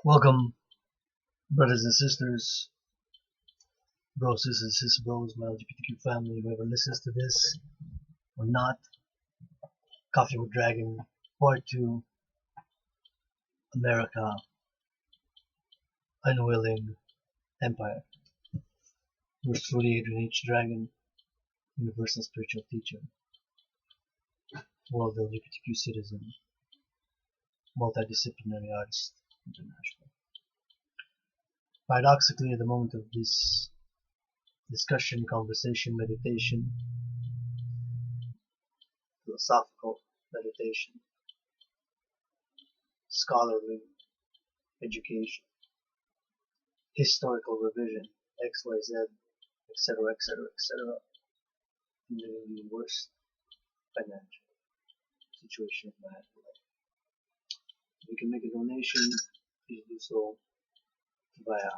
Welcome, brothers and sisters, bros, sisters, sis bros, my LGBTQ family, whoever listens to this or not. Coffee with Dragon, Part 2, America, Unwilling, Empire. Yours truly, Adrian h.a.dragan, Universal Spiritual Teacher, World LGBTQ Citizen, Multidisciplinary Artist, International. Paradoxically, at the moment of this discussion, conversation, meditation, philosophical meditation, scholarly education, historical revision, XYZ, etc., etc., etc., living the worst financial situation of my life. If you can make a donation, please do so via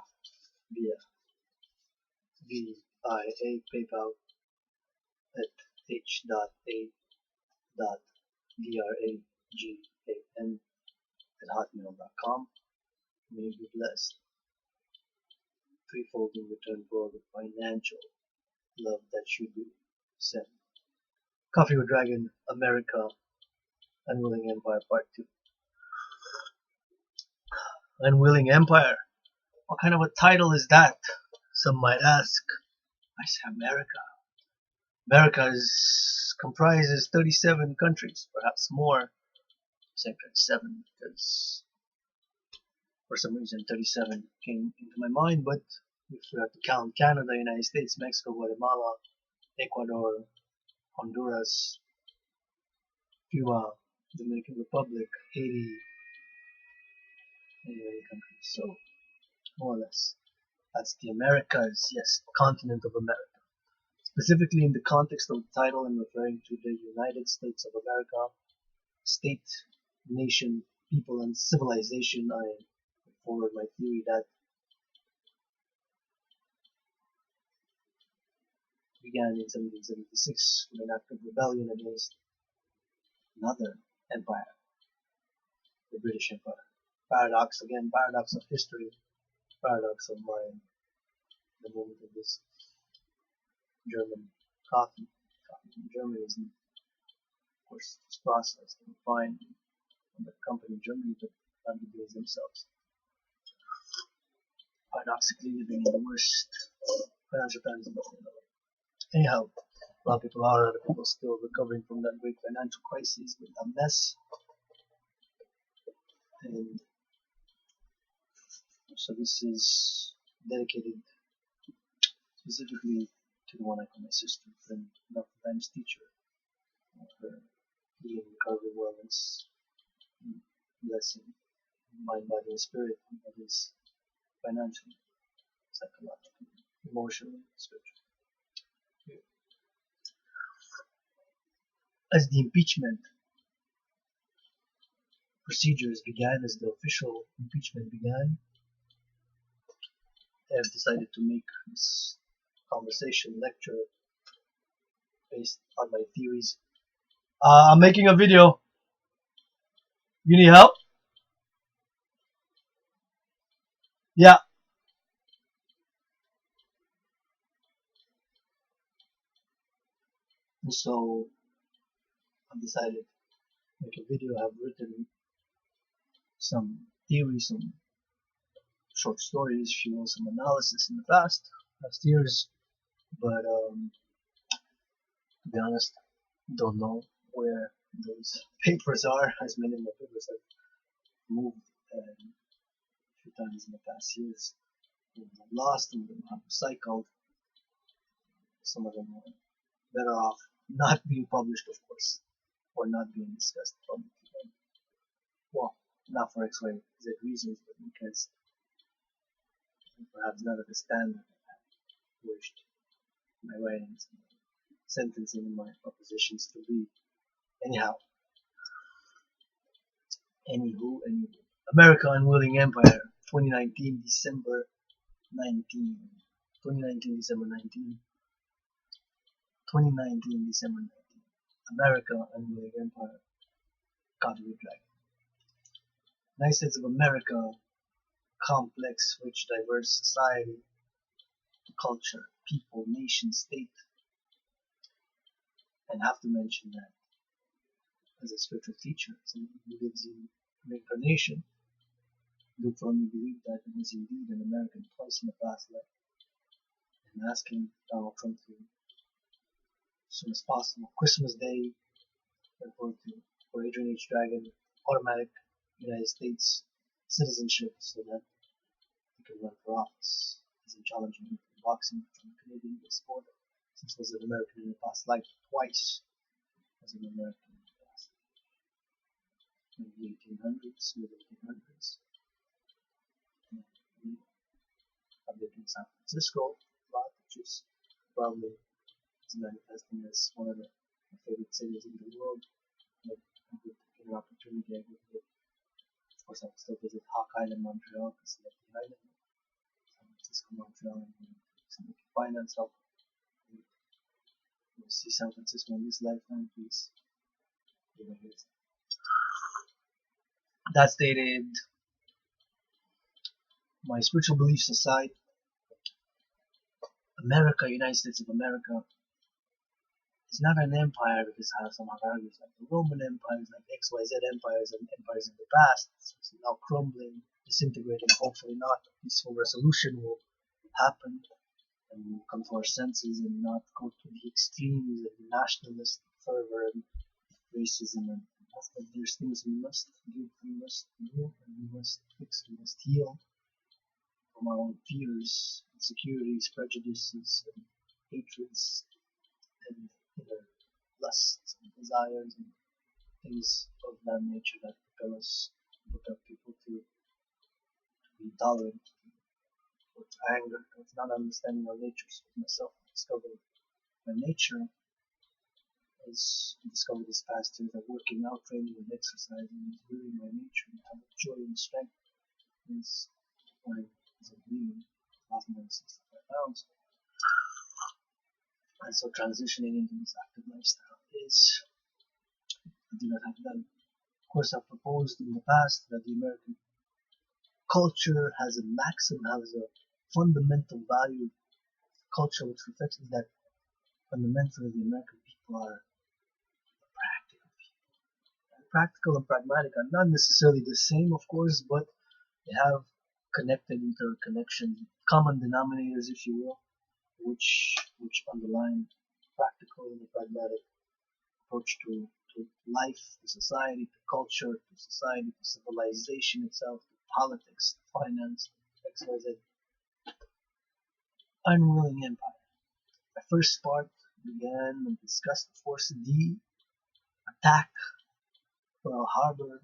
PayPal at h.a.dragan at hotmail.com. May you be blessed. Threefold in return for all the financial love that you do send. Coffee with Dragon, America, Unwilling Empire Part 2. Unwilling Empire. What kind of a title is that? Some might ask. I say America. America comprises 37 countries, perhaps more. I'm saying 37 because for some reason 37 came into my mind, but if we have to count Canada, United States, Mexico, Guatemala, Ecuador, Honduras, Cuba, Dominican Republic, Haiti, and many countries. So, more or less, that's the Americas, yes, the continent of America. Specifically in the context of the title, I'm referring to the United States of America, state, nation, people, and civilization. I put forward my theory that began in 1776 with an act of rebellion against another empire, the British Empire. Paradox again, paradox of history, paradox of mind. The moment of this German coffee from Germany is, of course, it's processed and refined from the company in Germany, but not the beans themselves. Paradoxically, living in the worst financial times in the world. Anyhow, a lot of people are, other people still recovering from that great financial crisis with a mess. And so this is dedicated specifically to the one I call my sister, friend, Dr. Times teacher, her healing, recovery, wellness, blessing, mind, body, and spirit, and that is financially, psychologically, emotionally, spiritually. As the impeachment procedures began, as the official impeachment began, I have decided to make this conversation lecture based on my theories. I'm making a video. You need help? Yeah. And so I've decided to make a video. I've written some theories, some short stories, if you will, some analysis in the past years, but to be honest, don't know where those papers are, as many of my papers have moved a few times in the past years. Some of them lost, some of them have recycled, some of them are better off not being published, of course, or not being discussed publicly. Well, not for XYZ reasons, but because perhaps not at the standard I wished my writings, sentencing, and my propositions to be. Anyhow, anywho, America Unwilling Empire, 2019 December 19, 2019 December 19, 2019 December 19, America Unwilling Empire, Coffee with Dragon. United States of America complex, rich, diverse society, culture, people, nation, state, and have to mention that as a spiritual teacher, someone who believes in reincarnation, do firmly believe that it was indeed an American twice in the past life, and asking Donald Trump to, as soon as possible, Christmas Day, for Adrian h.dragan automatic United States citizenship so that he can run for office. He's challenging him for boxing from the Canadian sport, since he was an American in the past life twice as an American in the past. In the 1800s, mid 1800s. I lived in San Francisco a lot, which is probably manifesting as one of my favorite cities in the world. But I would get an opportunity, I would visit. Of course, I would still visit Hawk Island, Montreal, because I love the island. San Francisco, Montreal, and some finance help. You see San Francisco in this lifetime, please. That stated, my spiritual beliefs aside, America, United States of America, is not an empire because how some have argued like the Roman empires, like XYZ empires and empires in the past. It's now crumbling, disintegrating. Hopefully not. A peaceful resolution will happen and we'll come to our senses and not go to the extremes of nationalist fervor and racism. And but there's things we must do, we must do, and we must fix, we must heal from our own fears, insecurities, prejudices, and hatreds, and inner lusts and desires and things of that nature that propel us, propel people to be tolerant, or to anger, or to not understanding our nature. So myself, I discovered my nature is discovered this past year that working out, training, and exercising is really my nature. And how much joy and strength is when I'm bleeding, lost more than 65 pounds. And so transitioning into this active lifestyle is, I do not have done. Of course, I've proposed in the past that the American culture has a fundamental value. Culture which reflects that fundamentally the American people are practical people. And practical and pragmatic are not necessarily the same, of course, but they have connected interconnection, common denominators, if you will, which underline practical and pragmatic approach to life, to society, to culture, to society, to civilization itself, to politics, to finance, XYZ. Unwilling Empire. My first part began and discussed the Force D attack Pearl Harbor,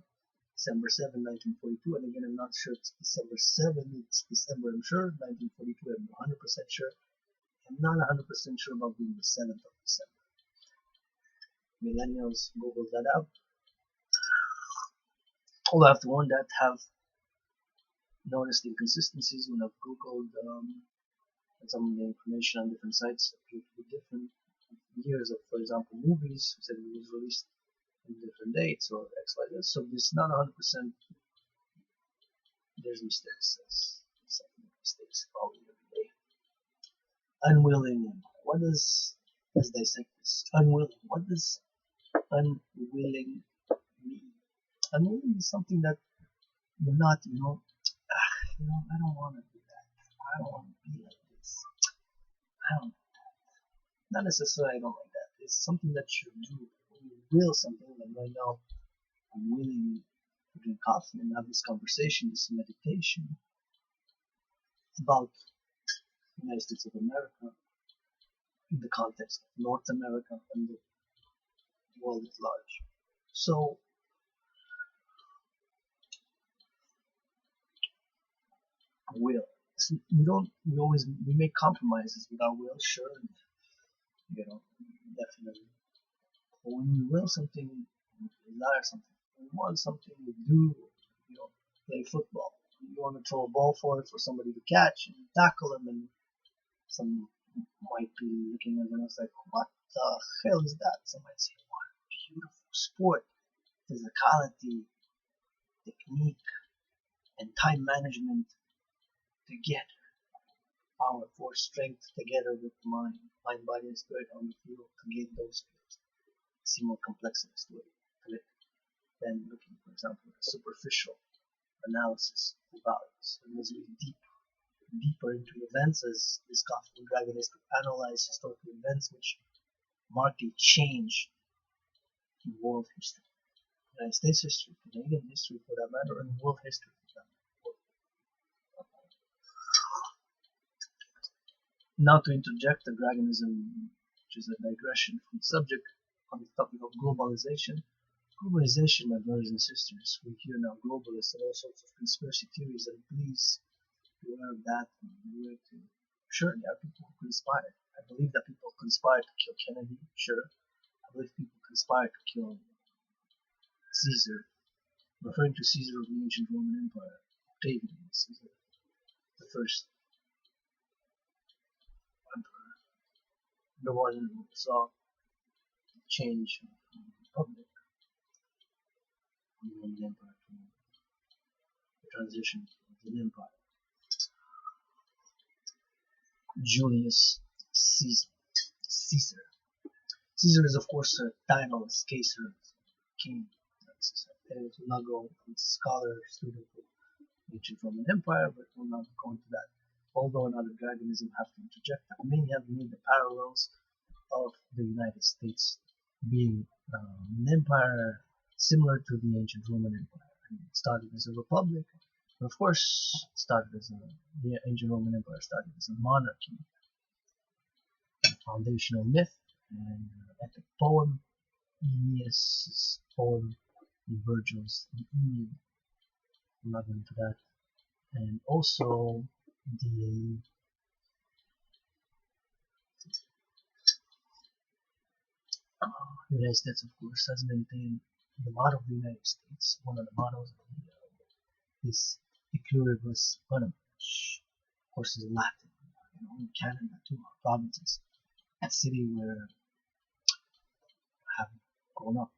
December 7, 1942. And again, I'm not sure it's December 7, it's December, I'm sure, 1942. I'm 100% sure. I'm not 100% sure about being the 7th of December. Millennials, Google that up. Although I have to warn that have noticed inconsistencies when I've Googled some of the information on different sites appear to be different. Years of, for example, movies said it was released on different dates or X, Y, Z. So this is not 100%. There's mistakes. Mistakes probably every day. Unwilling. What does, let's dissect this. Unwilling. What does unwilling mean? Unwilling is something that you're not, I don't want to do that. I don't want to be like this. I don't, not necessarily I don't like that. It's something that you do. When you will something, like right now, I'm willing to drink coffee and have this conversation, this meditation about the United States of America in the context of North America and the world at large. So, will. We make compromises with our will, sure, and, definitely. But when you will something, you desire something, you want something, you do, play football. You want to throw a ball for somebody to catch and tackle them, and some might be looking at them and like, what the hell is that? Some might say, what a beautiful sport, physicality, technique, and time management. together. Power, force, strength together with mind, body, and spirit on the field to gain those skills. See more complexities to it than looking, for example, at a superficial analysis of values. And as we deeper into events, as this gospel dragon is to analyze historical events which marked a change in world history. United States history, Canadian history for that matter, and world history for that matter. Now to interject the dragonism, which is a digression from the subject on the topic of globalization. Globalization, my brothers and sisters, we hear now globalists and all sorts of conspiracy theories, and please be aware of that and beware to. Sure, there are people who conspire. I believe that people conspire to kill Kennedy, sure. I believe people conspire to kill Caesar, referring to Caesar of the ancient Roman Empire, Octavian Caesar, the first emperor, the one who saw the change from the Republic from the Roman Empire to the transition to the Empire. Julius Caesar. Caesar is, of course, a title as Caesar, king. I will not go as a scholar or student of ancient Roman Empire, but we'll not go into that. Although another dragonism have to interject that many have made the parallels of the United States being an empire similar to the ancient Roman Empire. And it started as a republic, but of course, the ancient Roman Empire started as a monarchy. A foundational myth and epic poem, Aeneas' poem, Virgil's The Aeneid. I'm not into that. And also the United States, of course, has maintained the motto of the United States. One of the mottos is "De pluribus unum," which, of course, is Latin. In Canada, too, our provinces, a city where I have grown up,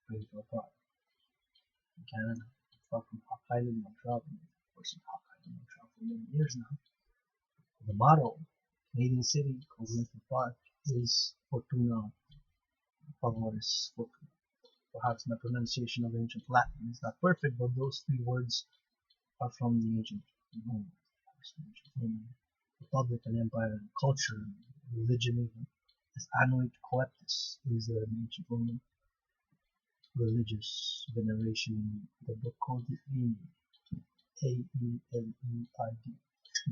pretty far in Canada, far from Hawk Island, Montreal. Of course, in Hawk Island, Montreal for many years now. The motto, Canadian city, called Lincoln Park, is Fortuna Favoris Fortuna. Perhaps my pronunciation of ancient Latin is not perfect, but those three words are from the ancient Roman, Republic and Empire and culture and religion even. As Annuit Coeptus is an ancient Roman religious veneration in the book called the Aeneid, A-E-L-E-I-D,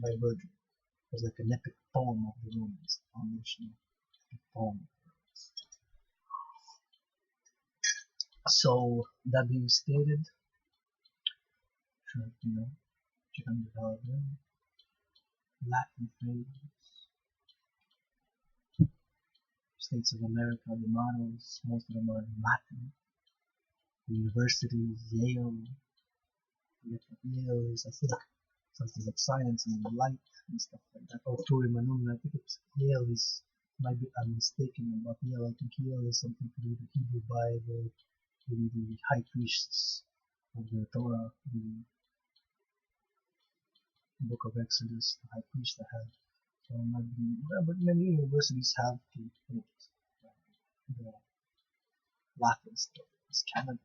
by Virgil. It was like an epic poem of the Romans, foundational epic poem. So, that being stated, check on the Latin phrases, States of America, the mottos, most of them are in Latin. The universities, Yale, Yale is, I think, something like science and light and stuff like that. Or Turim Anum, I think it's Yale is, I'm mistaken about Yale. I think Yale is something to do with the Hebrew Bible, maybe the high priests of the Torah, the book of Exodus, the high priest that had. So but many universities have the Latin stuff. It's Canada.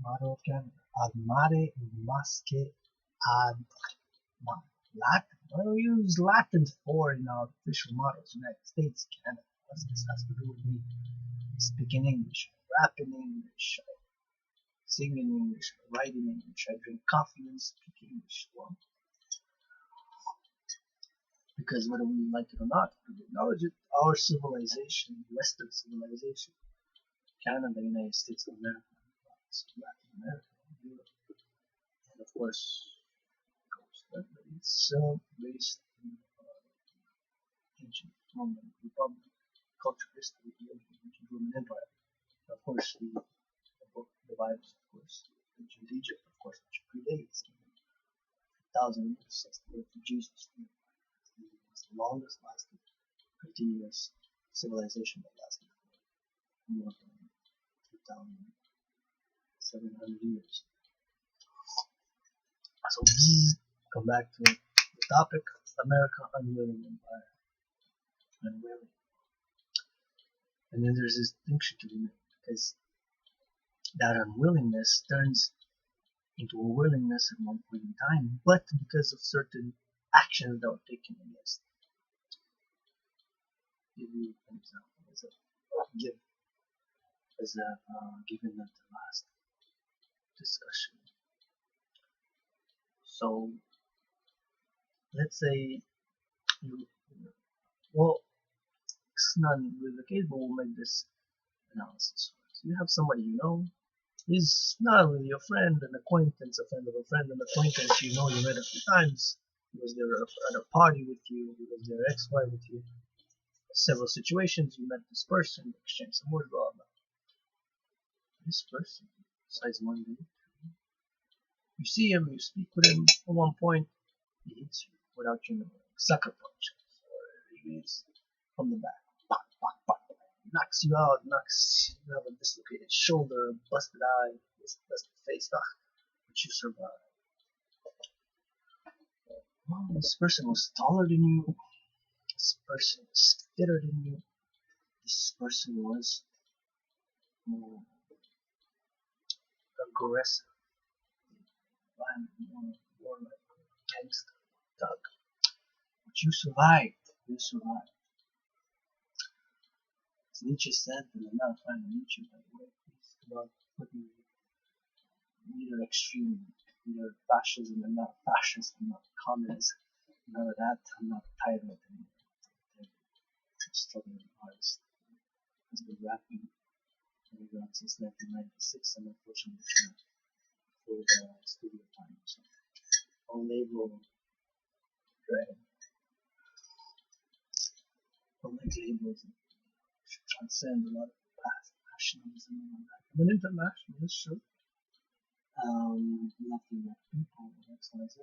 Motto of Canada. Ad mare masque ad mare. Latin. What do we use Latin for in our official mottos? United States, Canada. What does this has to do with me? I speak in English, I rap in English, I sing in English, I write in English, I drink coffee and speak English. Well, because whether we like it or not, we acknowledge it, our civilization, Western civilization, Canada, United States of America, Latin America, Europe, and of course, it's based in ancient Roman Republic, culture, history, the ancient Roman Empire. And of course, the book, the Bible, of course, ancient Egypt, of course, which predates 1,000 years since the birth of Jesus. It's the longest lasting continuous civilization that lasted for more than 2,700 years. So come back to the topic: America, unwilling empire, unwilling. And then there's this distinction to be made, because that unwillingness turns into a willingness at one point in time, but because of certain actions that were taken against. Give you an example as a given at the last discussion. So let's say well, it's not really the case, but we'll make this analysis. So you have somebody you know. He's not really your friend, an acquaintance, a friend of a friend, an acquaintance you know, you met a few times. He was there at a party with you, he was there ex-wife with you. Several situations, you met this person, exchanged some words, blah blah. This person, besides one day, you see him, you speak with him, at one point, he hits you without you knowing. Sucker punch. Or he is from the back. Pop, pop, pop. Knocks you out, you have a dislocated shoulder, busted eye, busted face, but you survive. Well, this person was taller than you, this person was fitter than you, this person was more aggressive, more like a gangster, thug. But you survived. As Nietzsche said, and I'm not a fan of Nietzsche, by the way, he's about putting neither extreme, neither fascism and not fascist, and not communism, none of that. I'm not tired of it anymore. I'm struggling artist. He's been rapping underground since 1996, and unfortunately cannot afford studio time. So on label, Dragan. Like labels, transcend a lot of past nationalism and all that. I'm an internationalist, sure. Nothing like people, X, Y, Z.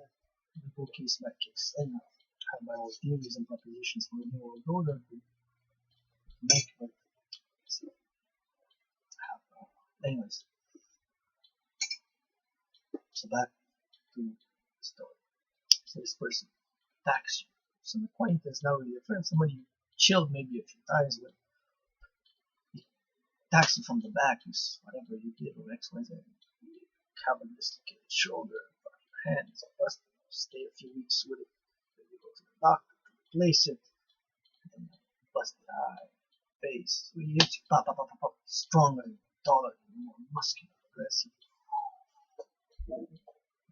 We go case by case. And I have my own theories and propositions for a new world order to make, but so, anyways. So back to the story. So this person attacks you. Some acquaintance, not really a friend, somebody you chilled maybe a few times with. Attacks you from the back, whatever you did, or X, Y, Z. You have a dislocated shoulder, your hands are busted, stay a few weeks with it, then you go to the doctor to replace it, and then busted eye, face, so you hit you, pop, pop, pop, pop, pop, stronger, taller, more muscular, aggressive.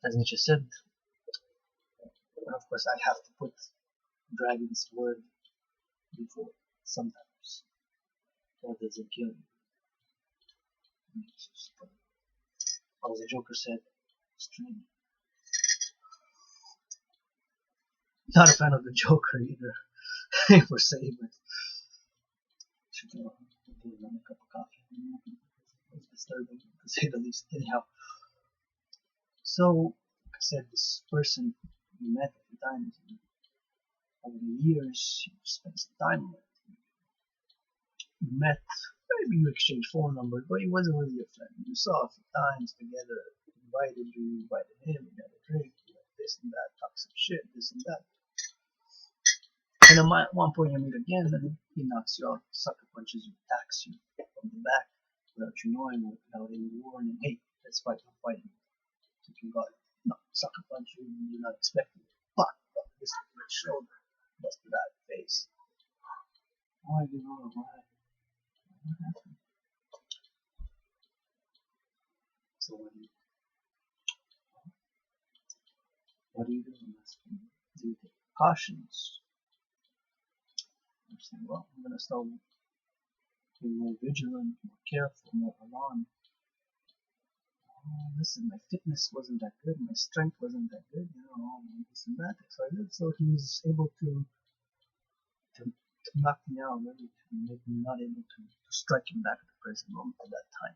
As Nietzsche said, and of course I have to put Dragan's word before sometimes. God doesn't kill you. As the Joker said, stream. Not a fan of the Joker either, per se, but should do a cup of coffee. It's disturbing to say the least. Anyhow, so like I said, this person you met a few times over the years, you spent some time with. You met, maybe you exchanged phone numbers, but he wasn't really a friend. You saw a few times together, invited him, you had a drink, you had this and that, talk some shit, this and that. And at one point you meet again, and he knocks you out, sucker punches you, attacks you from the back without you knowing, without any warning. Hey, let's fight, I'm fighting. So you got it. No, sucker punch you, you're not expecting it. Fuck, this is my shoulder, busted out face. Why do you know why? What happened? So what do you do? Do you take precautions? You say, well, I'm gonna start being more vigilant, more careful, more alarmed. Listen, my fitness wasn't that good, my strength wasn't that good, this and that. So he was able to knock me out, really, to make me not able to strike him back at the present moment at that time.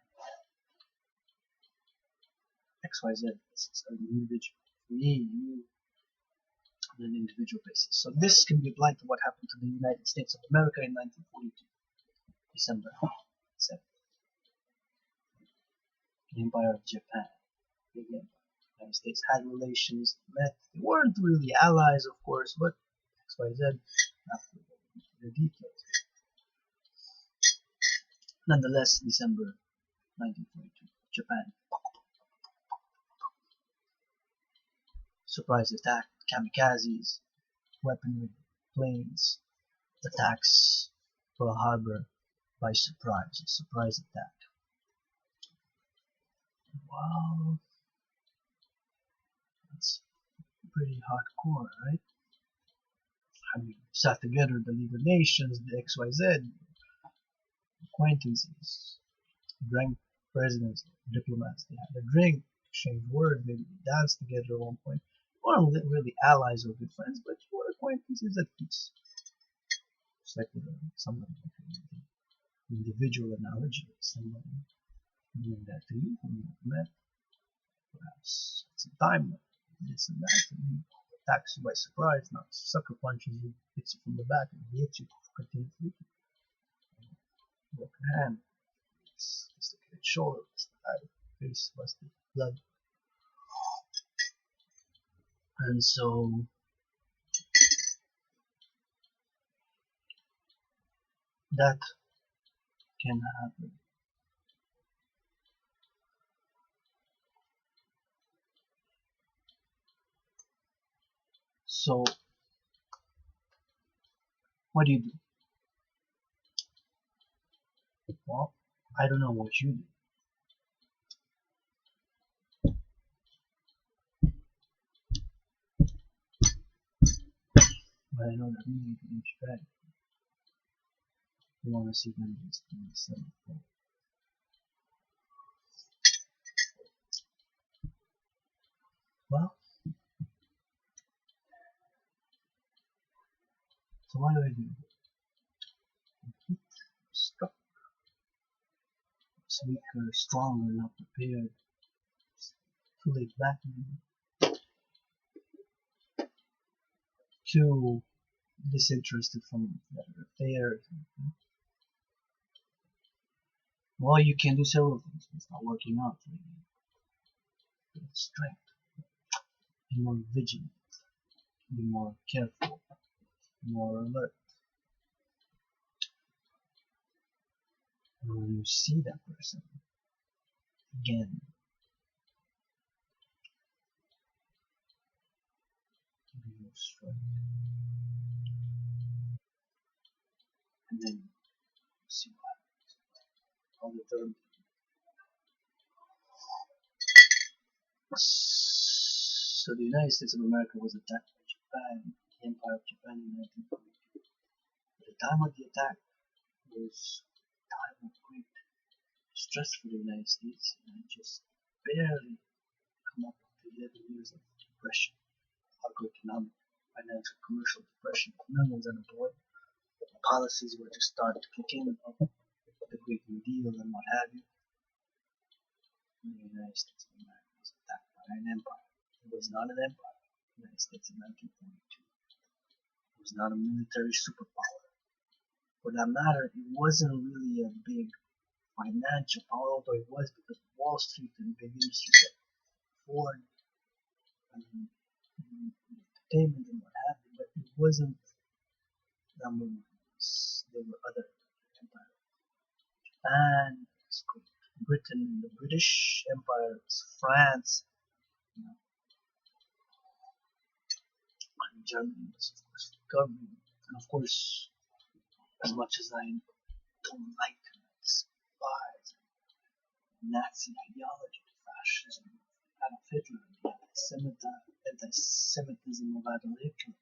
XYZ, this is an individual. You on an individual basis. So this can be applied to what happened to the United States of America in 1942, December 7th. The Empire of Japan. Big empire. The United States had relations, met. They weren't really allies, of course, but XYZ, after the details. Nonetheless, December 1942, Japan. Surprise attack, kamikazes, weaponry, planes, attacks Pearl Harbor by surprise, a surprise attack. Wow, that's pretty hardcore, right? I mean, sat together the League of Nations, the XYZ, acquaintances, drank presidents, diplomats, they had a drink, exchanged words, maybe they danced together at one point. They weren't really allies or good friends, but you were acquaintances at peace. It's like somebody, like an individual analogy, somebody doing that to you whom you met, perhaps at some time, this and that, and he attacks you by surprise, not sucker punches you, hits you from the back, and he hits you continuously. Broken hand, dislocated shoulder, eye, face busted, blood. And so that can happen. So what do you do? Well, I don't know what you do. But I know that me and Japan, we want to see them in the well, so what do I do? Hit, struck, weaker, stronger, not prepared, too late back, too disinterested from their affairs. Well, you can do several things. It's not working out for you. Get strength. Be more vigilant. Be more careful. More alert. And when you see that person again, be more strong. And then see what happens. On the third. So the United States of America was attacked by Japan, the Empire of Japan in 1942. At the time of the attack was a time of great stress for the United States, and just barely come up to 11 years of depression, macroeconomic, financial, commercial depression. Millions unemployed. Policies were just starting to kick in of the Great New Deal and what have you. And the United States of America was attacked by an empire. It was not an empire. The United States in 1942. It was not a military superpower. For that matter, it wasn't really a big financial power, although it was because of Wall Street and big industry that Ford and entertainment and what have you, but it wasn't number one. There were other empires. Japan, Britain, the British Empire, France, you know, and Germany was of course governing. And of course, as much as I don't like and despise Nazi ideology, fascism, Adolf Hitler, the anti-Semitism of Adolf Hitler,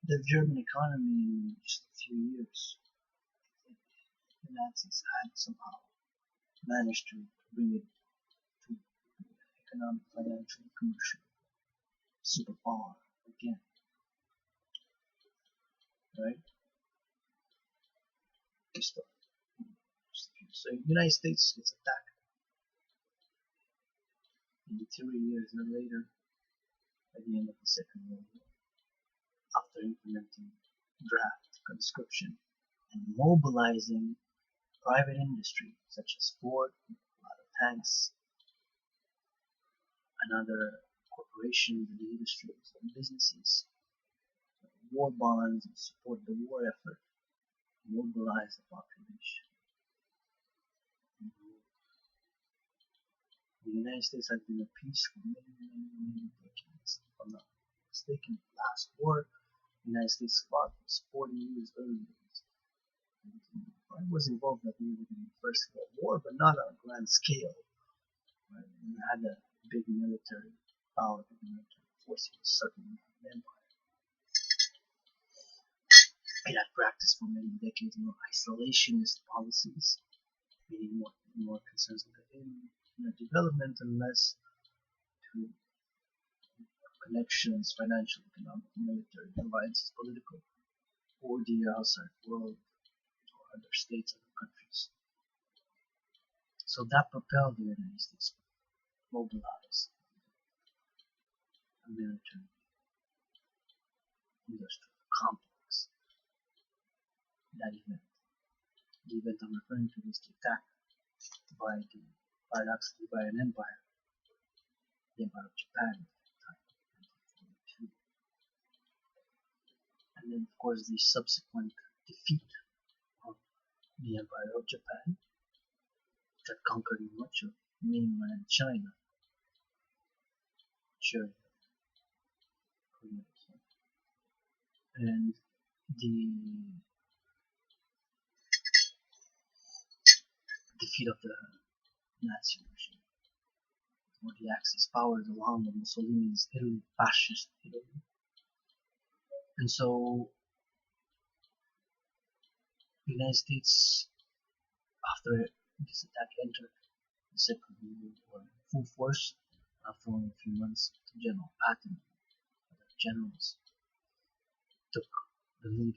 the German economy in just a few years, the Nazis had somehow managed to bring it to economic, financial, commercial superpower again, right? So the United States gets attacked, and 3 years later, at the end of the Second World War, after implementing draft conscription and mobilizing private industry such as Ford, a lot of tanks, and other corporations and industries and businesses, war bonds, and support the war effort, mobilize the population. The United States has been at peace for many decades. If I'm not mistaken, the last war the United States fought was 40 years earlier. I was involved in the First World War, but not on a grand scale. Right? We had a big military power, big military force. It was certainly not an empire. It had practiced for many decades more isolationist policies, meaning more concerns with inner development and less to connections, financial, economic, military alliances, political, or the outside world, or other states, other countries. So that propelled the United States to mobilize a military industrial complex. That event, the event I'm referring to, is the attack paradoxically by an empire, the Empire of Japan at the time, 1942. And then, of course, the subsequent defeat of the Empire of Japan, which had conquered much of mainland China, Korea, and the defeat of the Nazi regime, or the Axis powers along with Mussolini's Italy, fascist Italy. And so the United States, after this attack, entered the Second World War in full force. After only a few months, General Patton and other generals took the lead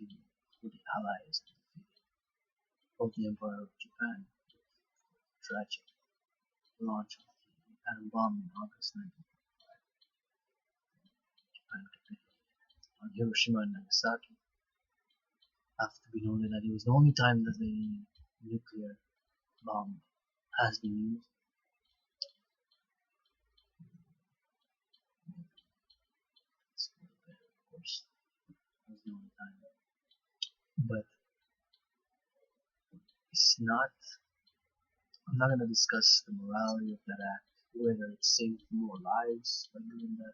for the Allies and defeated both the Empire of Japan, tragic launch of the atom bomb in August 1945. Japan capitulated on Hiroshima and Nagasaki. Have to be noted that it was the only time that the nuclear bomb has been used. It's a little better, of course. It was the only time. But it's not. I'm not going to discuss the morality of that act, whether it saved more lives by doing that.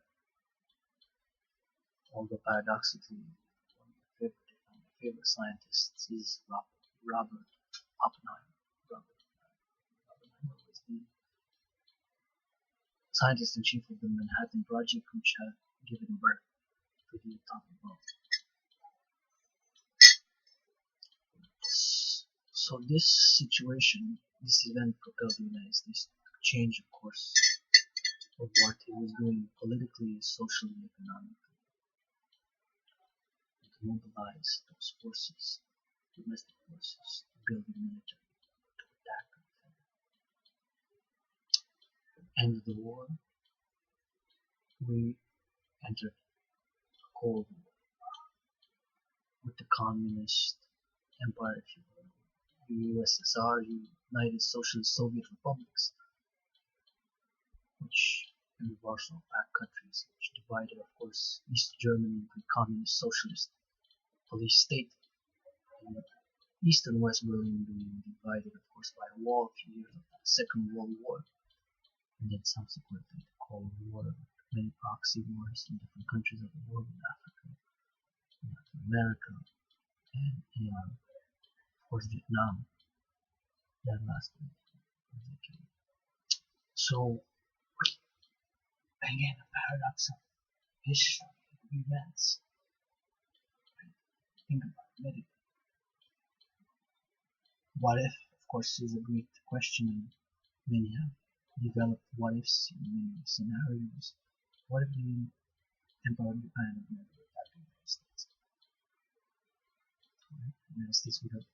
Although paradoxically, one of my favorite scientists is Robert Oppenheimer. Robert Oppenheimer was the scientist in chief of the Manhattan Project, which had given birth to the atomic bomb. So this situation, this event propelled the United States to change the course of what it was doing politically, socially, economically, and to mobilize those forces, domestic forces, to build the military, to attack and defend. End of the war, we entered a Cold War with the communist empire, if you will, the USSR, United Socialist Soviet Republics, which and the Warsaw Pact countries, which divided, of course, East Germany into a communist socialist police state, and East and West Berlin being divided, of course, by a wall a few years after the Second World War, and then subsequently the Cold War, many proxy wars in different countries of the world, in Africa, in Latin America, and in, of course, Vietnam, that lasted a decade. So, again, a paradox of history, of events. Think about it medically. What if, of course, is a great question, and many have developed what ifs in many scenarios. What if the Empire of Japan had never attacked the United States? The United States would have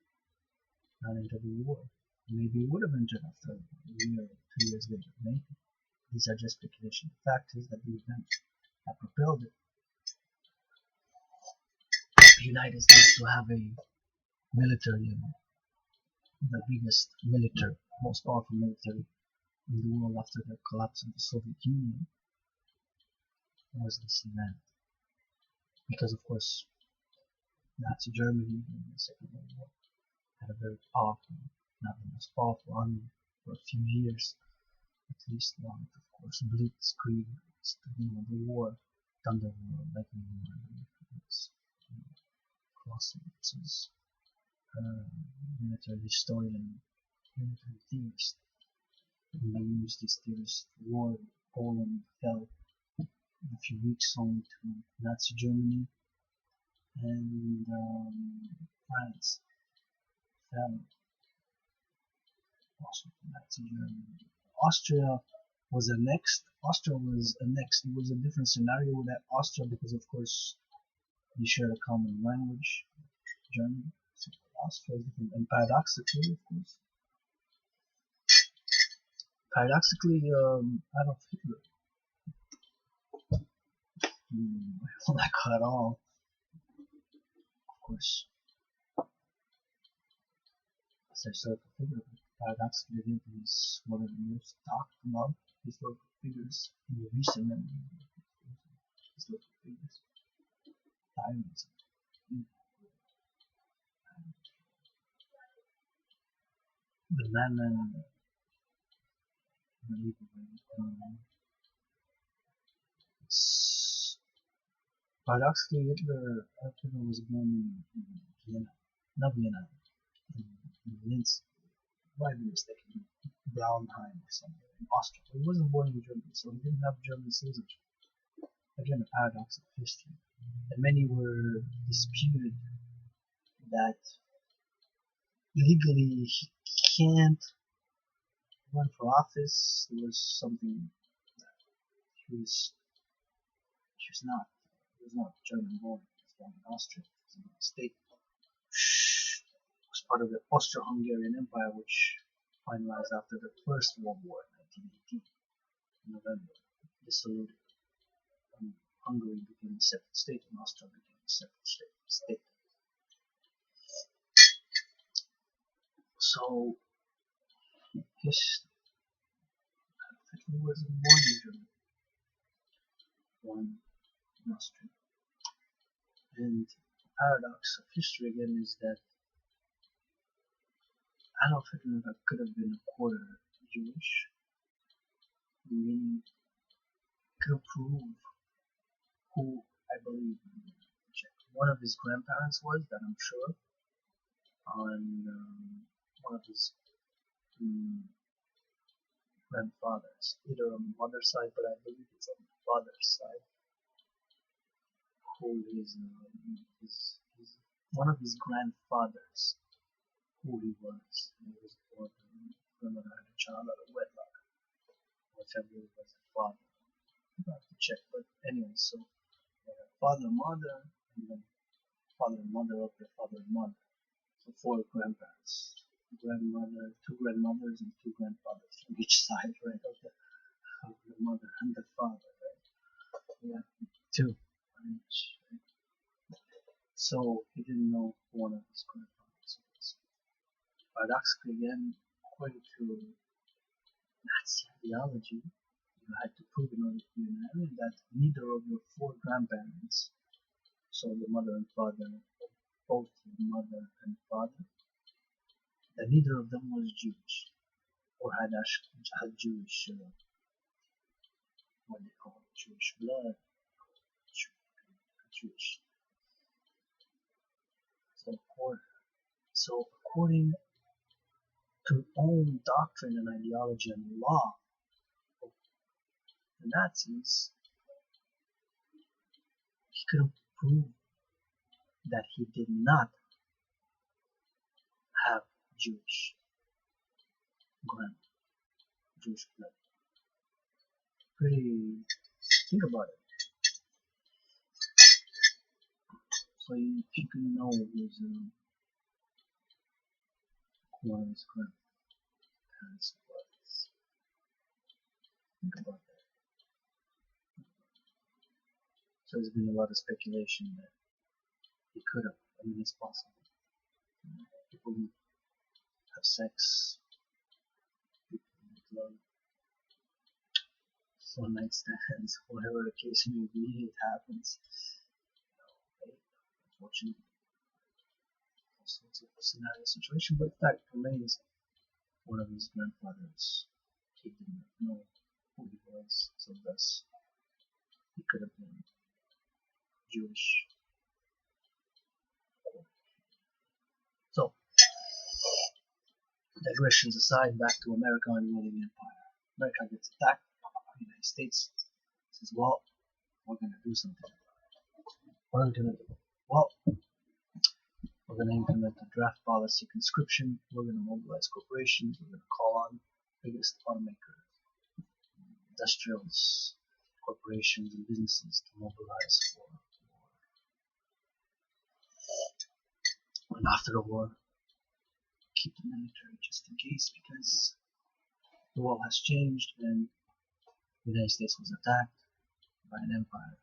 not entered the war. Maybe it would have entered after a year or 2 years later. Maybe. These are just speculation. The fact is that the event that propelled it, the United States to have a military, the biggest military, most powerful military in the world after the collapse of the Soviet Union, was this event. Because of course, Nazi Germany in the Second World War had a very powerful, not the most powerful army for a few years, at least one, of course, Blitzkrieg, it's the name of the war, Thunder War, Lightning War, Clausen's military historian, military theorist, and they used this theorist war. Poland fell a few weeks on to Nazi Germany, and France fell also to Nazi Germany. Austria was annexed. Austria was annexed. It was a different scenario with that Austria because, of course, they shared a common language, German. So Austria is different. And paradoxically, of course, Adolf Hitler, I don't like her at all. Of course, as a historical figure, paradoxically, Hitler is one of the most talked about historical figures in the recent memory. Historical figures, tyrants. The man, paradoxically, Hitler was born in Vienna, not Vienna, in Linz, might be mistaken, Braunheim or something, in Austria. He wasn't born in Germany, so he didn't have German citizenship. Again, a paradox of history. And many were disputed that legally he can't run for office. There was something that he was not. He was not German born. He was born in Austria. He was in a state. It was part of the Austro-Hungarian Empire, which finalized after the First World War in 1918, in November, dissolved. Hungary became a separate state, and Austria became a separate state. So, Hitler wasn't born in Germany, born in Austria. And the paradox of history again is that Adolf Hitler could have been a quarter Jewish, meaning could prove who I believe one of his grandparents was, that I'm sure, on one of his grandfathers, either on the mother's side, but I believe it's on the father's side, who is one of his grandfathers, who he was. He was born from a child out of wedlock, which I believe was the father. I have to check, but anyway, so father, mother, and then father and mother of their father and mother. So 4 grandparents, grandmother, 2 grandmothers, and 2 grandfathers from each side, right, of the mother and the father, right? Yeah, 2 on each. Right? So he didn't know who one of his grandfathers was. Paradoxically, again, according to Nazi ideology, you had to prove in order to be an Aryan that neither of your 4 grandparents, so the mother and father, both the mother and father, that neither of them was Jewish or had Jewish, what they call it, Jewish blood, Jewish. So according to own doctrine and ideology and law of the Nazis, he couldn't prove that he did not have Jewish blood. Pretty, think about it. So if you can know who's one of his grandparents was, think about that. So there's been a lot of speculation that he could have. I mean, it's possible. People who have sex, people who make love. one night stands, whatever the case may be, it happens. Unfortunately, all sorts of scenario situation, but the fact remains one of his grandfathers, he did not know who he was, so thus he could have been Jewish. So, digressions aside, back to America and Unwilling Empire. America gets attacked, the United States says, well, we're going to do something. What are we going to do? Well, we're going to implement a draft policy conscription, we're going to mobilize corporations, we're going to call on biggest automakers, industrials, corporations and businesses to mobilize for war. And after the war, keep the military just in case, because the world has changed and the United States was attacked by an empire.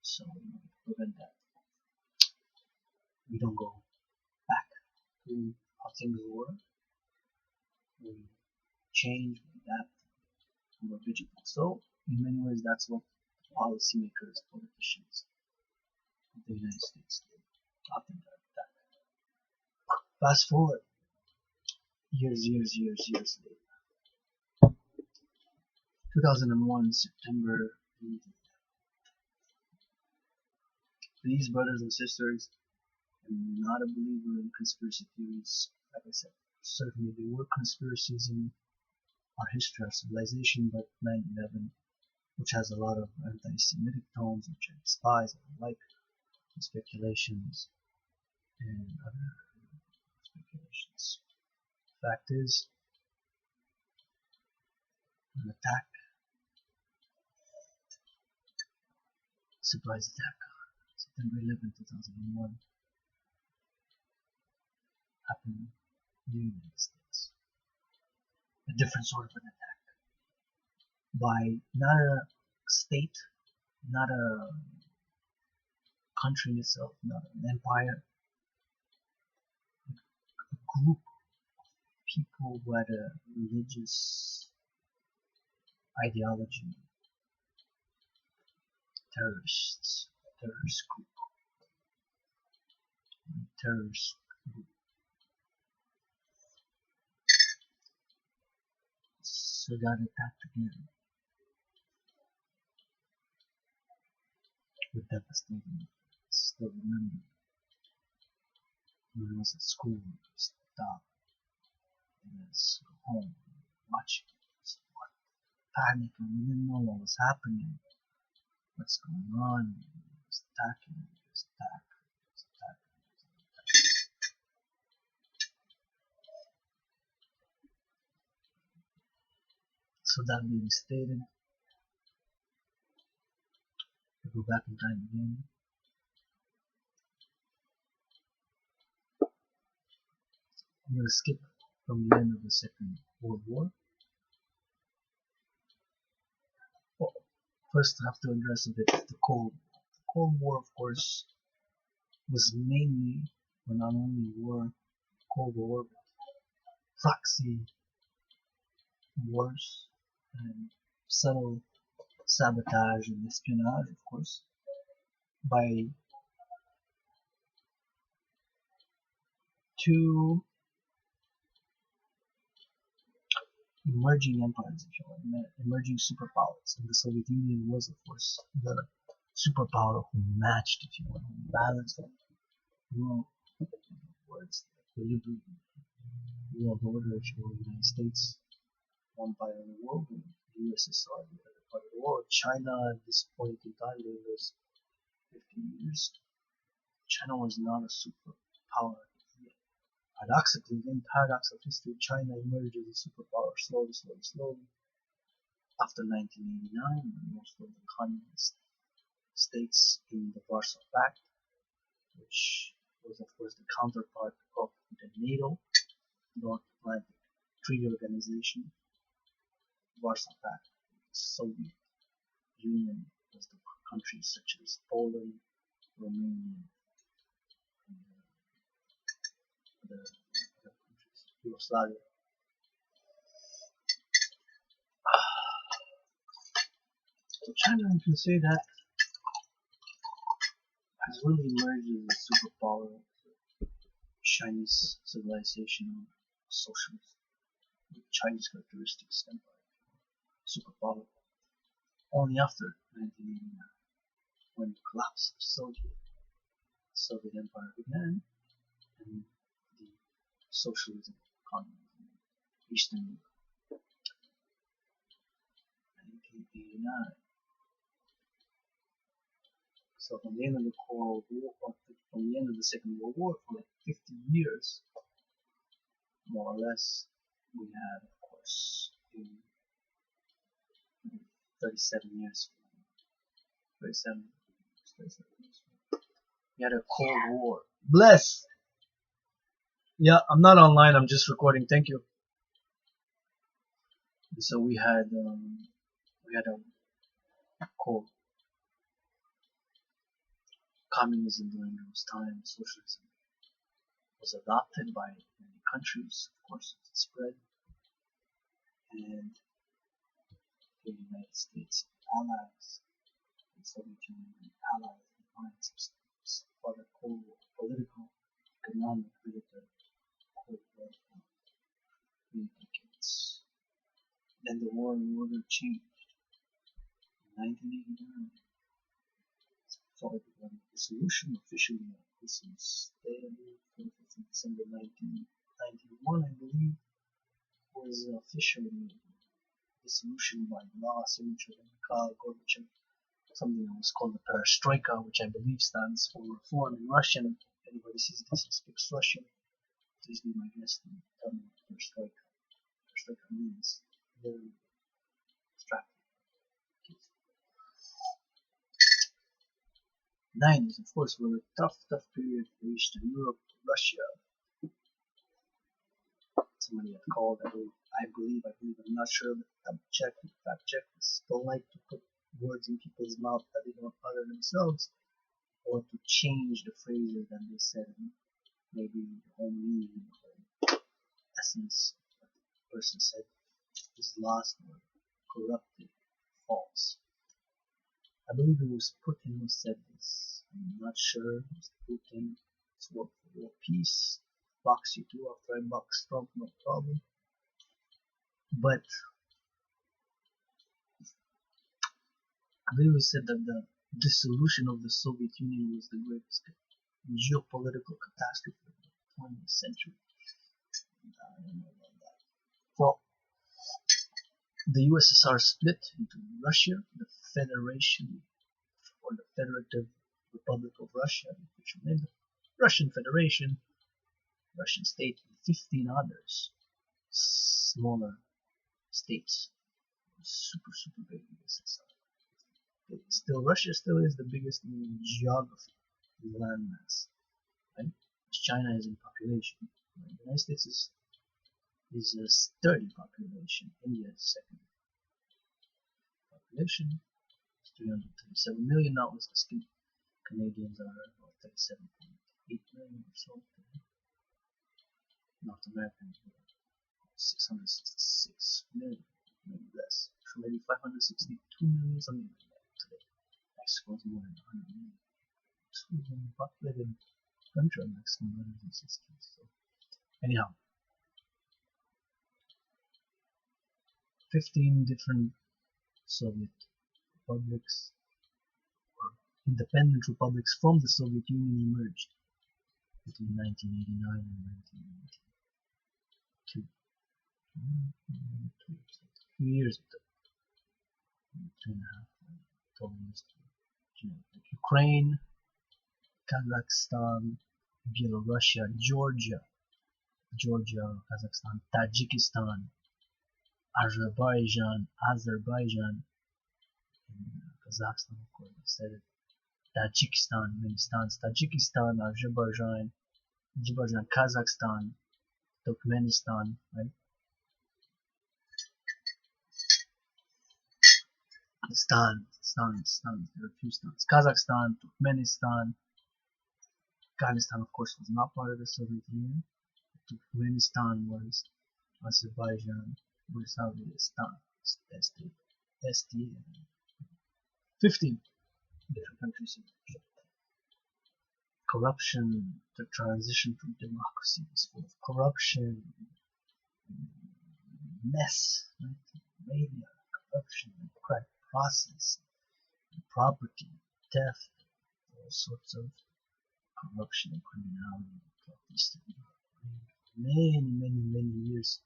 So to prevent that, we don't go back to how things were. We change, we adapt, and we're vigilant. So in many ways, that's what policymakers, politicians of the United States did after that attack. Fast forward years later. 2001, September 11th. Please, brothers and sisters, I'm not a believer in conspiracy theories. Like I said, certainly there were conspiracies in our history of civilization, but 9/11, which has a lot of anti-Semitic tones, which I despise, I don't like, speculations, and other speculations. Fact is, an attack, surprise attack, September 11, 2001, happened in the United States. A different sort of an attack by not a state, not a country in itself, not an empire, a group of people who had a religious ideology, terrorist group, so got attacked again with devastating effects. Still remember when I was at school, I stopped and let's go home and watch it. What panic, and we didn't know what was happening, what's going on. It was attacking, it was attacking, it was attacking, it was attacking. So that being stated, to go back in time again, I'm going to skip from the end of the Second World War. Well, first I have to address a bit the Cold War. The Cold War, of course, was mainly, or not only war, Cold War, but proxy wars and subtle sabotage and espionage, of course, by two emerging empires, if you want, emerging superpowers. And the Soviet Union was, of course, the superpower who matched, if you want, who balanced them. Words, equilibrium, world order, if you will, the United States, one part of the world, and the USSR, the other part of the world. China, at this point in time, during those 50 years, China was not a superpower yet. Paradoxically, again, paradox of history, China emerged as a superpower slowly. After 1989, when most of the communist states in the Warsaw Pact, which was, of course, the counterpart of the NATO, North Atlantic Treaty Organization, Warsaw Pact, the Soviet Union was the countries such as Poland, Romania, and other countries, Yugoslavia. So China, you can say that, has really emerged as a superpower of the Chinese civilization or socialism, with Chinese characteristics empire, superpower. Only after 1989, when the collapse of Soviet Empire began, and the socialism communism in Eastern Europe, 1989. So from the end of the Cold War, or from the end of the Second World War, for like 50 years, more or less, we had, of course, in 37 years, 37 years, we had a Cold War. Bless! Yeah, I'm not online, I'm just recording, thank you. And so we had a Cold communism during those times. Socialism was adopted by many countries, of course, it spread, and the United States allies, the Soviet Union allies, alliances, for the Cold War, political, economic, military, Cold War for many decades. Then the war order changed in 1989. So the dissolution officially, this is dated 25th of December 1991, I believe, was officially dissolution by law signature of Mikhail Gorbachev, something that was called the Perestroika, which I believe stands for reform in Russian. If anybody sees this and speaks Russian, please be my guest and tell me what Perestroika. Perestroika means very abstract. 90s, of course, were a tough period for Eastern Europe, Russia. Somebody had called, I believe, I'm not sure, but fact check this. Don't like to put words in people's mouth that they don't utter themselves, or to change the phrases that they said, maybe the whole meaning or essence of what the person said is lost or corrupted, false. I believe it was Putin who said this. I'm not sure. It was Putin. It's work for world peace. Box you too after I box Trump, no problem. But I believe he said that the dissolution of the Soviet Union was the greatest geopolitical catastrophe of the 20th century. I don't know about that. Well, the USSR split into Russia, the Federation, or the Federative Republic of Russia, which named the Russian Federation, Russian state, and 15 others, smaller states, super big USSR. Still, Russia still is the biggest in geography, in landmass, right? China is in population. Right? The United States is a sturdy population. India is second. Population is 337 million, notwithstanding Canadians are about 37.8 million or so. North Americans are 666 million, maybe less. So maybe 562 million, something like that today. Mexico is more than 100 million. Mexico is only populated country of Mexican brothers and sisters. So anyhow, 15 different Soviet republics or independent republics from the Soviet Union emerged between 1989 and 1992. 2 years ago, 2.5 total years ago. Like Ukraine, Kazakhstan, Belarusia, Georgia, Kazakhstan, Tajikistan, Azerbaijan, Kazakhstan, of course, I said it. Tajikistan, many stands. Tajikistan, Azerbaijan, Kazakhstan, Turkmenistan, right? Stan, there are a few stans. Kazakhstan, Turkmenistan, Afghanistan, of course, was not part of the Soviet Union. Turkmenistan was Azerbaijan, was Uzbekistan, ST, 15 different countries. Corruption, the transition from democracy was full of corruption, mess, right? Media, corruption, crime process, property, theft, all sorts of corruption and criminality throughout Eastern Europe. Many years.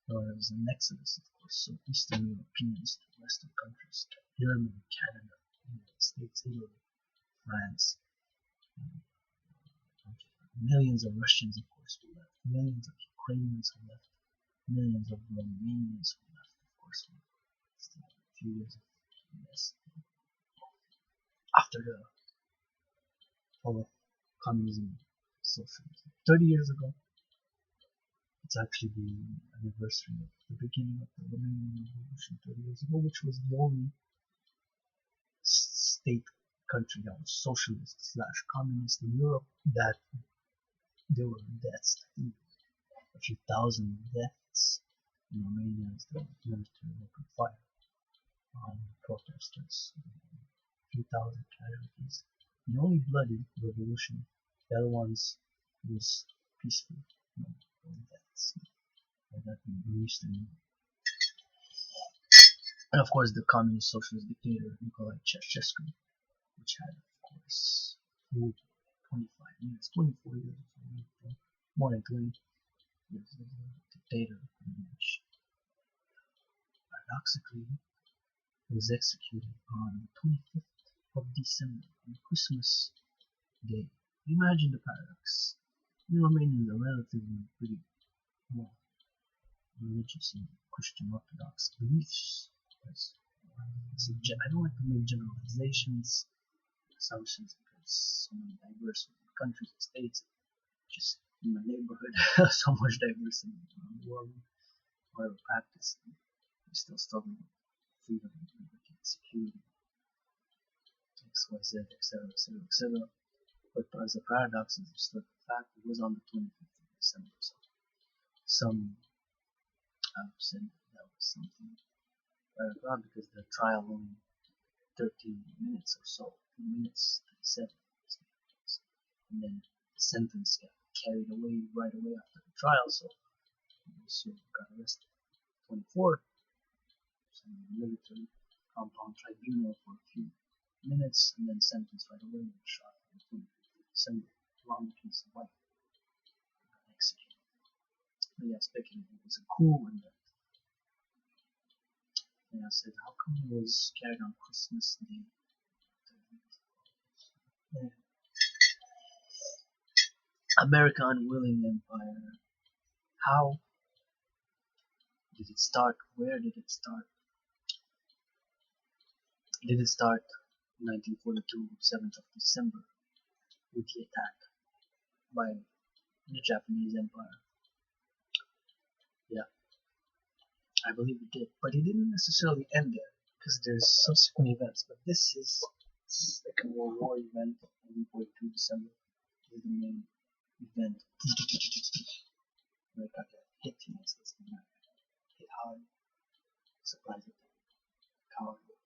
There was an exodus, of course, so Eastern Europeans to Western countries, Germany, Canada, United States, Italy, France. Millions of Russians, of course, were left. Millions of Ukrainians were left. Millions of Romanians were left, of course. Still a few years of mess. After the fall of communism, socialism. 30 years ago, it's actually the anniversary of the beginning of the Romanian Revolution 30 years ago, which was the only state country that was socialist slash communist in Europe that there were deaths. A few thousand deaths in Romania as the military opened fire on protesters. A few thousand casualties. The only bloody revolution, the other ones was peaceful. No deaths. Like that in Eastern Europe. And of course the communist socialist dictator Nicolae Ceausescu, which had, of course, ruled 25 years, 24 years, more than 20 years as a dictator, which paradoxically was executed on the 25th of December, on Christmas Day. Imagine the paradox. We Romanians are relatively pretty more religious and Christian Orthodox beliefs. I don't like to make generalizations, assumptions, because so many diverse countries and states, just in my neighborhood, so much diversity around the world, whatever practice, we still struggle with freedom, liberty, and security, XYZ, etc. But as a paradox, is just like the fact it was on the 25th of December, so some have said that was something paragraph because the trial only 13 minutes or so, 2 minutes 37, and then the sentence got carried away right away after the trial, so he got arrested. 24, so military compound tribunal for a few minutes, and then sentenced right away and shot on the 25th of December, along with his wife, got executed. But yeah, speculated it was a coup, and I said, how come it was carried on Christmas Day? Yeah. America Unwilling Empire. How did it start? Where did it start? Did it start in 1942, 7th of December, with the attack by the Japanese Empire? Yeah, I believe it did. But it didn't necessarily end there, because there's subsequent events. But this is the Second World War event, 1942 December, is the main event. America got hit, United States of America hit hard, surprisingly, cowardly.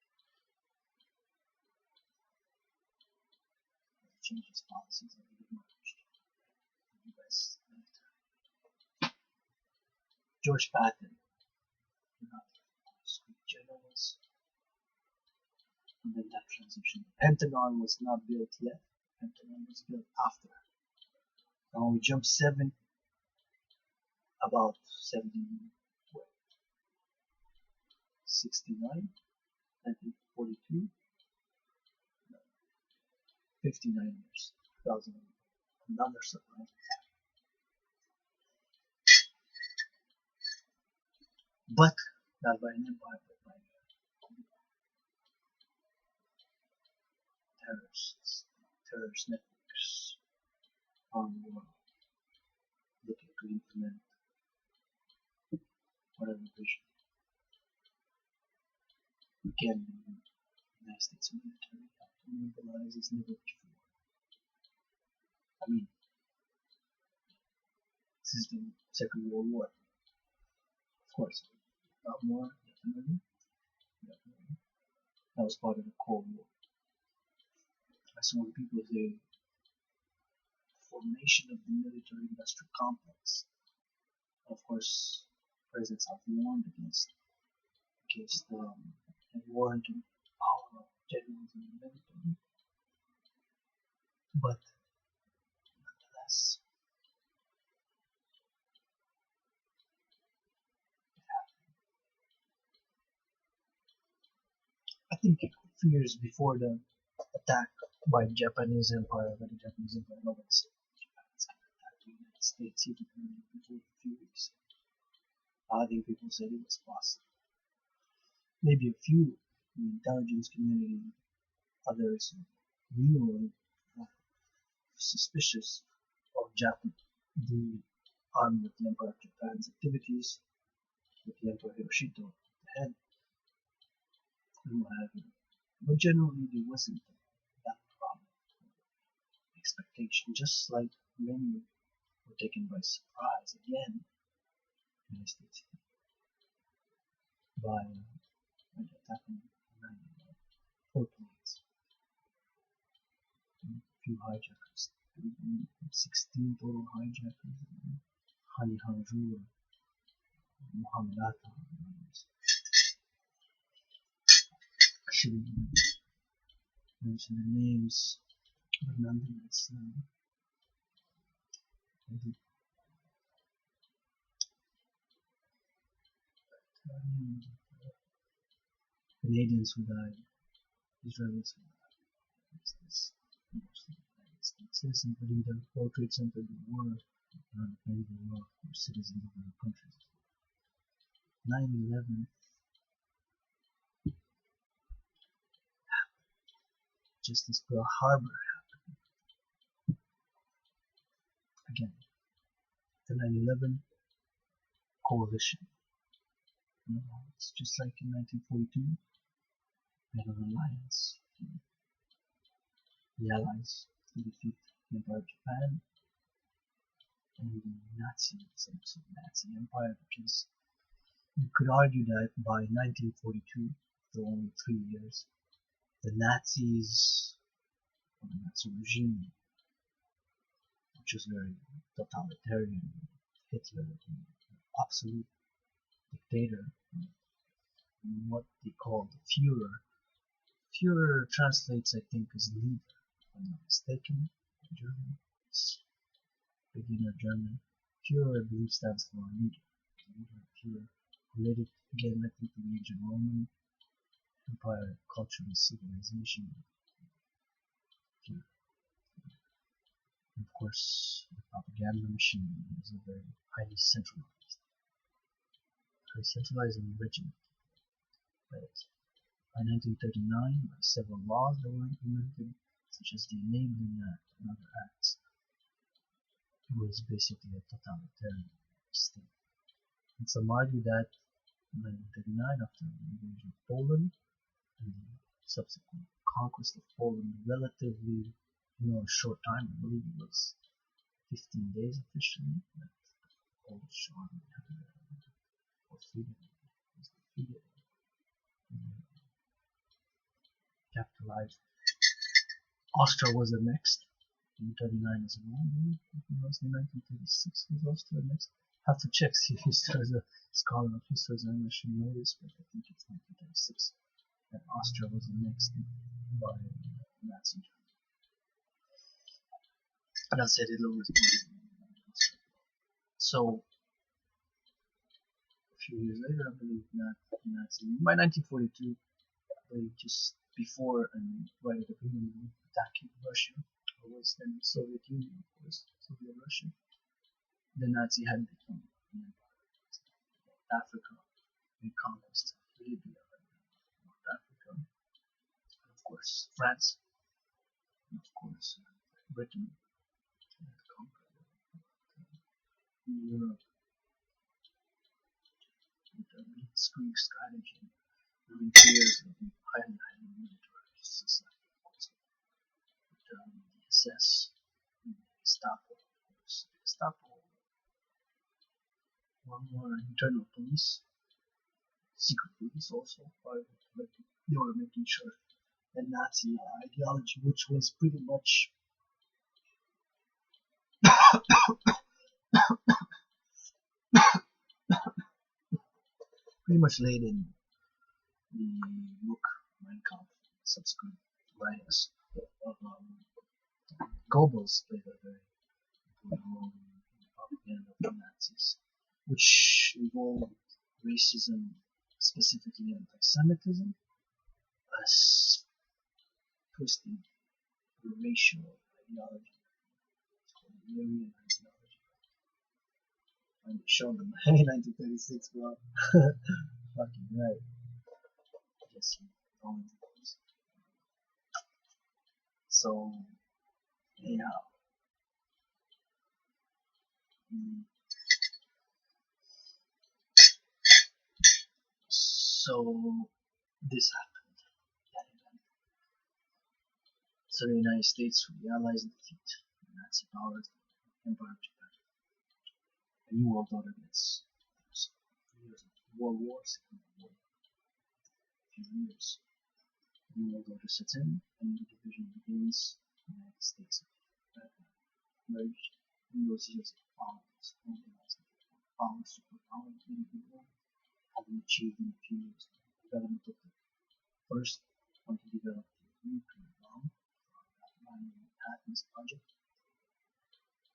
Changed its policies and it emerged. The U.S. George Patton, Greek generals, and then that transition. The Pentagon was not built yet. The Pentagon was built after. Now we jump about 69, 1942, 59 years, 2000. Another surprise. But not by an empire, but by terrorist networks around the world looking to implement whatever vision. Again, the United States military have to mobilize as never before. I mean, this is the Second World War. Of course, not more, definitely. That was part of the Cold War. As when people say formation of the military-industrial complex. Of course, presidents have warned against and warned the power of generals in the military. But nonetheless, I think a few years before the attack by the Japanese Empire, nobody said Japan's going to attack the United States even before a few weeks. I think people said it was possible. Maybe a few in the intelligence community, others knew or suspicious of the army of the Emperor of Japan's activities, with the Emperor Hiroshito at the head, and what have you. But generally, there wasn't that problem expectation, just like many were taken by surprise again, United States, by the attack on 9/11, 4 planes, a few hijackers, 16 total hijackers, Hani Hanjour, Mohammed Atta, and others. I shouldn't mention the names, but nonetheless, Canadians who died, Israelis who died, mostly United States citizens, but in the World Trade Center there were many were citizens of other countries. 9/11 just as Pearl Harbor happened. Again, the 9/11 coalition. It's just like in 1942, we had an alliance. The Allies to defeat the Empire of Japan and the Nazi Empire, because you could argue that by 1942, for only 3 years, the Nazis, or the Nazi regime, which was very totalitarian, Hitler, an absolute dictator, what they called the Führer. Führer translates, I think, as leader, if I'm not mistaken, in German. It's beginner German. Führer, I believe, stands for leader. Führer, related again, I think, to the ancient Roman Empire, culture, and civilization. Führer. And of course, the propaganda machine is a very highly centralized and regiment. But by 1939, by several laws that were implemented, such as the Enabling Act and other acts, it was basically a totalitarian state. And some argue that in 1939, after the invasion of Poland and the subsequent conquest of Poland, relatively short time, I believe it was 15 days officially, that the Polish army had was defeated, capitalized. Austria was annexed in 1939 as well. I was in 1936 was Austria annexed. Have to check, see if there's a scholar of history and I should know this, but I think it's 1936 that Austria was annexed by Nazi Germany. And I said Hitler was so a few years later, I believe, by 1942, I believe just before and right at the beginning of attacking Russia, or was then the Soviet Union, of course, Soviet Russia, the Nazi had become an empire. Africa, the conquest of Libya, North Africa, and of course France, and of course Britain had conquered Europe with a blitzkrieg strategy during 2 years of highly militarized society, of course, with the SS, and the Gestapo, of course. The Gestapo were more internal police, secret police also, private They were making sure that Nazi ideology, which was pretty much laid in the book Mein Kampf, subsequent writings of Goebbels played a very important role in the propaganda of the Nazis, which involved racism, specifically anti-Semitism, as twisting the racial ideology, called the Aryan ideology. And it showed them in 1936, well, fucking right. Yes, so, yeah. So, this happened. So the United States, with the Allies, defeat the Nazi powers, the Empire of Japan. A new world order gets years of World War, Second World War, a few years. A new world order sets in, and the division begins. The United States merged in those years of powers, organizing power, superpower, in the world, having achieved in a few years the development of the first developed the nuclear bomb, Manhattan's project,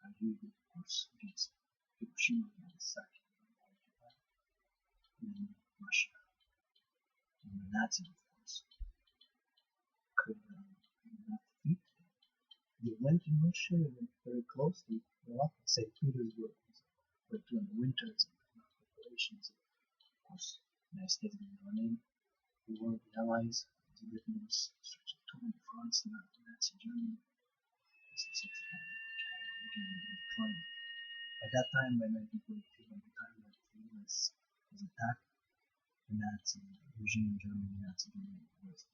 and used it, of course, against Hiroshima and Nagasaki, Japan, and Russia. And the Nazis, of course, could not defeat them. They went in Russia, they went very close. They were up, St. Petersburg, went to in the winters and operations. Of course, the United States didn't run in. We were the Allies. The Britain was stretching toward France and Nazi Germany. Decline. At that time, by 1942, by the time that the US was attacked, the Nazi regime in Germany, Nazi Germany, was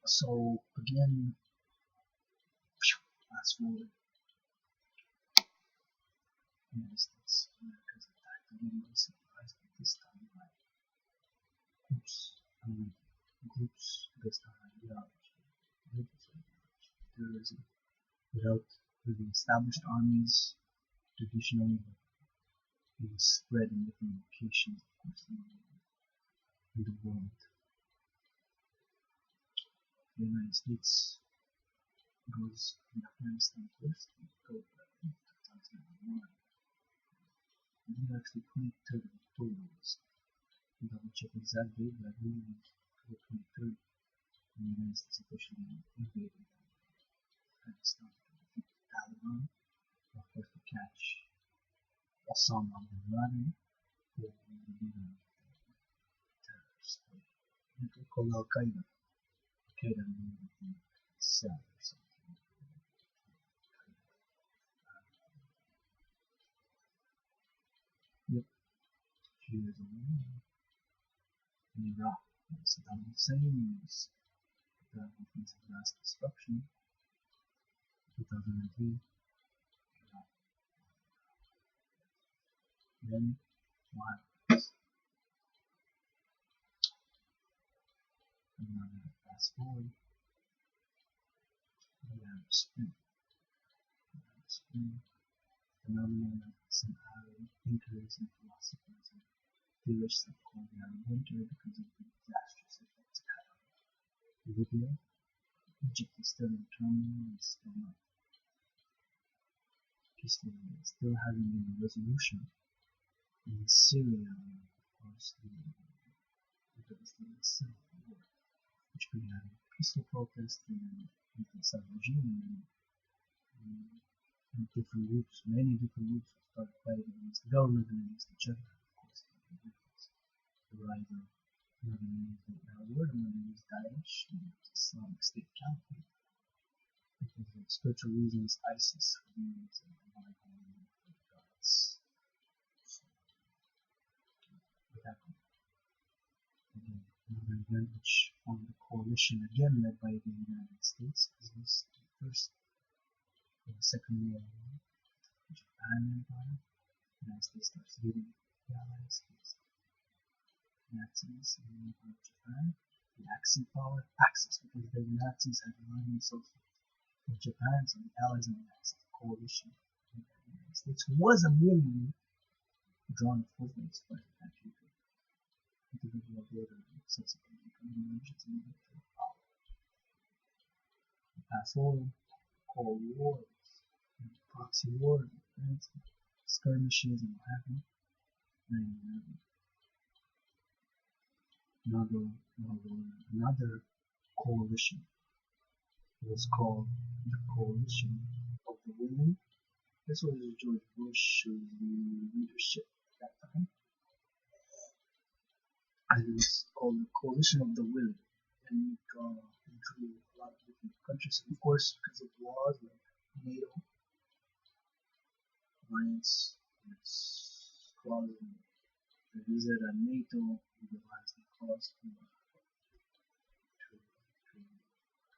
so again, fast forward, the United States, America's attacked again by surprise, but this time by groups, groups based on ideology, religious ideology, terrorism, without really established armies, traditionally being spread in different locations, of course, in the world. The United States goes in Afghanistan first, and goes back in 2001. And then actually 23rd of October was, to double check exact date, but I believe it was October 23rd, when the United States officially invaded Afghanistan to defeat the Taliban, and of course to catch Osama bin Laden, who was the leader of the terrorists, called Al-Qaeda. Al-Qaeda means the cell or something. Yep, a few years ago, in Iraq, Saddam Hussein was the offensive mass destruction. 2003, Iraq. Then, what happens? Another fast forward, the Arab Spring. The Arab Spring, phenomenon that some Arab thinkers and philosophers and theorists have called the Arab Winter because of the disastrous effects it had on Libya. Egypt is still in turmoil and still not peaceful, still hasn't been a resolution. In Syria, of course, the Palestinian civil war, which began peaceful protests and anti-Assad regime, and different groups, many different groups started fighting against the government and against each other. Of course, the rise of, I'm not going to use the Arab word, I'm going to use Daesh, and Islamic State Caliphate. Because of spiritual reasons, ISIS means gods. What happened? Again, another event which formed a coalition again led by the United States. This was the first and the second war Japan Empire. The United States starts leading the Allies against Nazis in the Empire of Japan. The Axis power, Axis, because the Nazis had aligned themselves with Japan, so the Allies and the Axis coalition in the United States was unwillingly drawn forwards by the country into the world order and subsequently becoming legitimate military power. The past war, Cold Wars, proxy war, skirmishes, and what have you. And another coalition was called the Coalition of the Willing. This was George Bush's leadership at that time, and it was called the Coalition of the Willing. And it drew a lot of different countries, of course, because of laws like NATO alliance, clause, the visa that NATO utilized the clause to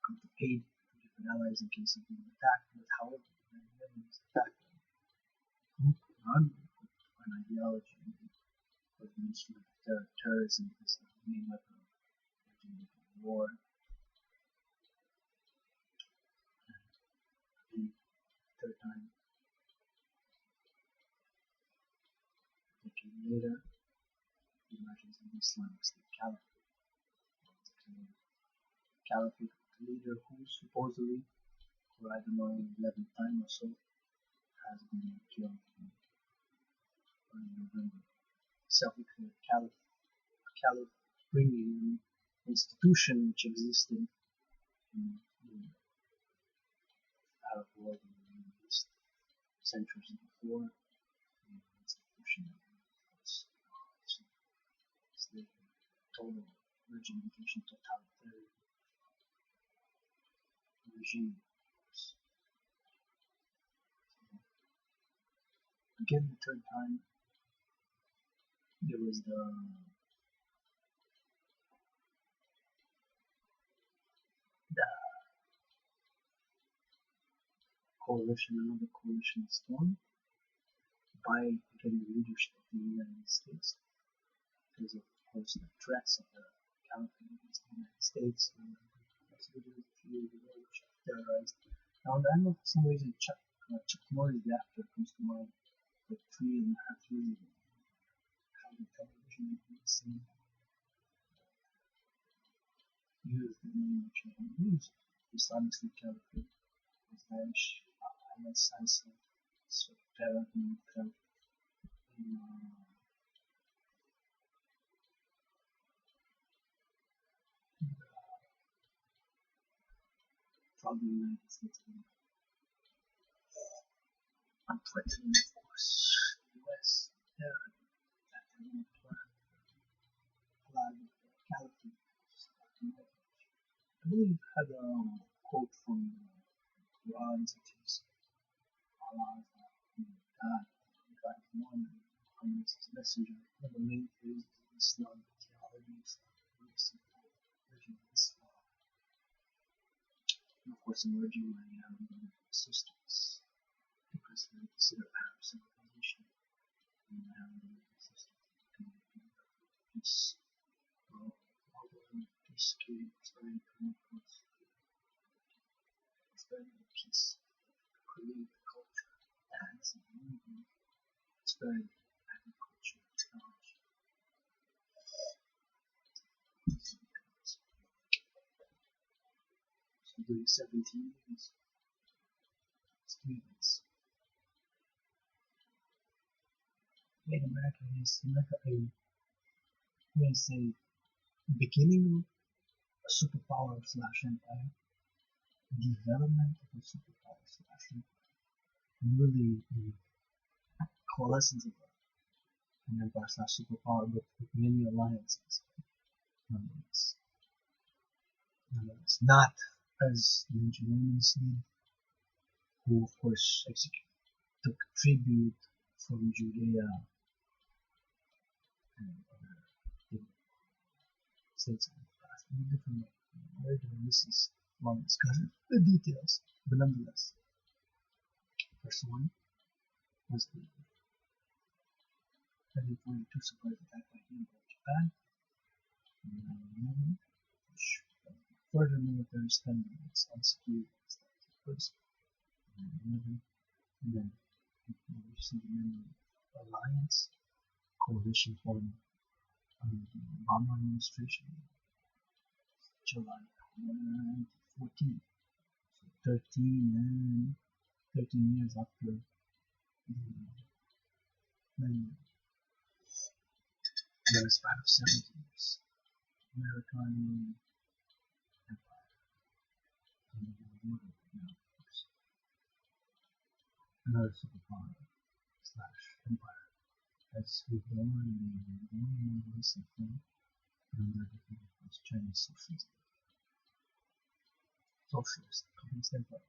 come to aid different allies in case of being attacked. But however, the Netherlands attacked a group an ideology of the instrument of terrorism as the main weapon of war. And third time, a decade later, the emergence of the Islamic State Caliphate. Caliphate leader who supposedly, for I don't know, 11th time or so, has been killed in November. Self-declared caliph bringing an institution which existed in the Arab world in the Middle East centuries before, an institution that was slavery, total regimentation, totalitarian regime. Again, the third time, there was the coalition, another coalition was formed by, again, the leadership of the United States. Because of course the threats of the caliphate against the United States, possibilities a few years ago which have terrorized. Now, I know for some reason Chuck Norris, the actor, comes to mind like 3.5 years ago. How the television scene used the name which I used, the Islamic State Caliphate, was Daesh, analyses, sort of terror in from the United States. Unfortunately, of course, the US terror that flag of the caliphate. I believe had a quote from the Quran such as Allah God is one and Muhammad is his messenger. One of the main phrases of Islam, theology, religion of Islam. And of course, emerging by Arab brothers and sisters. Because they consider Arab civilization and Arab brothers and sisters to be peace. Peace creating prosperity, promote growth. Prosperity, peace, create culture, dance, and movement, prosperity, agriculture, technology. So during 17 years, students made America a beginning of a superpower / empire, development of a superpower / empire, and really the coalescence of an empire / superpower, but with many alliances. Nonetheless, not as the ancient Romans did, who of course took tribute from Judea and other states of the past in a different way. This is long discussion, the details, but nonetheless. First one, was the 1942 surprise attack by Japan, and 9/11, which further military spending on security started first, and 9/11, and then we see the many alliance coalition forming under the Obama administration, July 2014. So 13 years after the span of 70 years, American Empire under the order now, of course, another superpower / empire has withdrawn in the more recent time under the was Chinese socialist communist empire,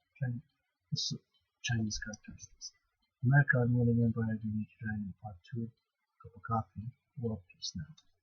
Chinese characteristics. America Unwilling Empire, h.a.dragan Part 2, cup of coffee, world peace now.